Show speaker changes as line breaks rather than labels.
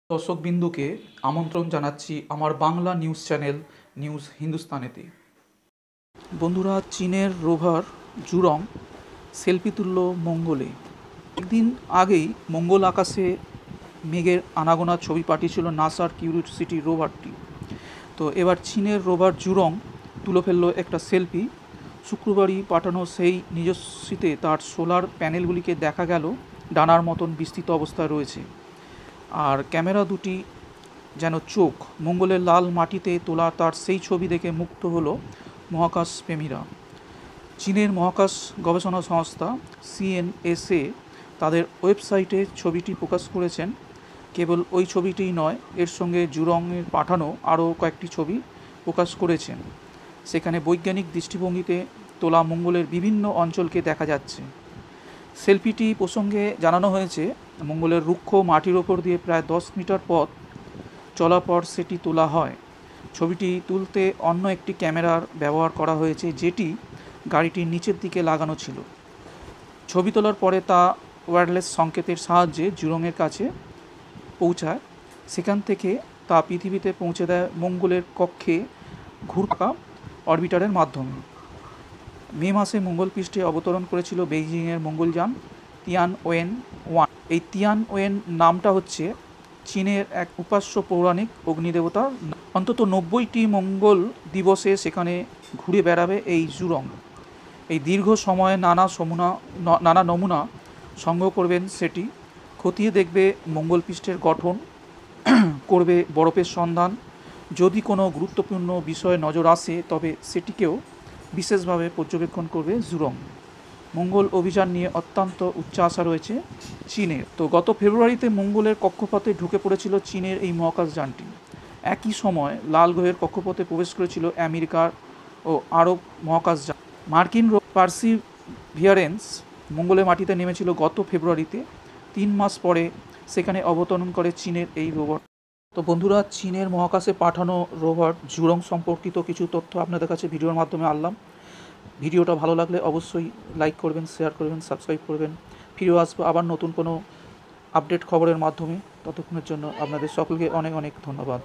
দর্শকবিন্দুকে আমন্ত্রণ জানাচ্ছি আমার বাংলা নিউজ চ্যানেল নিউজ হিন্দুস্তানেতে। বন্ধুরা, চীনের রোভার জুরং সেলফি তুলল মঙ্গলে। একদিন আগেই মঙ্গল আকাশে মেঘের আনাগোনা ছবি পাঠিয়েছিল নাসার কিউরিওসিটি রোভারটি। তো এবার চীনের রোভার জুরং তুলে ফেলল একটা সেলফি। শুক্রবারই পাঠানো সেই নিজস্বীতে তার সোলার প্যানেলগুলিকে দেখা গেল ডানার মতন বিস্তৃত অবস্থায় রয়েছে। আর ক্যামেরা দুটি যেন চোখ। মঙ্গলের লাল মাটিতে তোলা তার সেই ছবি দেখে মুগ্ধ হলো মহাকাশ প্রেমীরা। চীনের মহাকাশ গবেষণা সংস্থা সিএনএসএ তাদের ওয়েবসাইটে ছবিটি প্রকাশ করেছেন। কেবল ওই ছবিটিই নয়, এর সঙ্গে জুরংয়ের পাঠানো আরও কয়েকটি ছবি প্রকাশ করেছেন। সেখানে বৈজ্ঞানিক দৃষ্টিভঙ্গিতে তোলা মঙ্গলের বিভিন্ন অঞ্চলকে দেখা যাচ্ছে। সেলফিটি প্রসঙ্গে জানানো হয়েছে, মঙ্গলের রুক্ষ মাটির ওপর দিয়ে প্রায় 10 মিটার পথ চলার পর সেটি তোলা হয়। ছবিটি তুলতে অন্য একটি ক্যামেরার ব্যবহার করা হয়েছে, যেটি গাড়িটির নিচের দিকে লাগানো ছিল। ছবি তোলার পরে তা ওয়্যারলেস সংকেতের সাহায্যে জুরংয়ের কাছে পৌঁছায়। সেখান থেকে তা পৃথিবীতে পৌঁছে দেয় মঙ্গলের কক্ষে ঘুরপাকা অরবিটারের মাধ্যমে। মে মাসে মঙ্গল পৃষ্ঠে অবতরণ করেছিল বেইজিংয়ের মঙ্গলযান তিয়ানওয়েন-1। এই তিয়ানওয়েন নামটা হচ্ছে চীনের এক উপাস্য পৌরাণিক অগ্নিদেবতার। অন্তত 90টি মঙ্গল দিবসে সেখানে ঘুরে বেড়াবে এই জুরং। এই দীর্ঘ সময়ে নানা নমুনা সংগ্রহ করবেন সেটি, খতিয়ে দেখবে মঙ্গল পৃষ্ঠের গঠন, করবে বরফের সন্ধান। যদি কোনো গুরুত্বপূর্ণ বিষয়ে নজর আসে তবে সেটিকেও বিশেষভাবে পর্যবেক্ষণ করবে জুরং। মঙ্গল অভিযান নিয়ে অত্যন্ত উচ্চাশা রয়েছে চীনের। তো গত ফেব্রুয়ারিতে মঙ্গলের কক্ষপথে ঢুকে পড়েছিল চীনের এই মহাকাশযানটি। একই সময় লাল গ্রহের কক্ষপথে প্রবেশ করেছিল আমেরিকার ও আরব মহাকাশযান। মার্কিন পারসিভিয়ারেন্স মঙ্গলের মাটিতে নেমেছিল গত ফেব্রুয়ারিতে। 3 মাস পরে সেখানে অবতরণ করে চীনের এই রোবট। তো বন্ধুরা, চীনের মহাকাশে পাঠানো রোভার জুরং সম্পর্কিত কিছু তথ্য আপনাদের কাছে ভিডিওর মাধ্যমে আনলাম। ভিডিওটা ভালো লাগলে অবশ্যই লাইক করবেন, শেয়ার করবেন, সাবস্ক্রাইব করবেন। ফিরে আসবো আবার নতুন কোনো আপডেট খবরের মাধ্যমে। ততক্ষণের জন্য আপনাদের সকলকে অনেক অনেক ধন্যবাদ।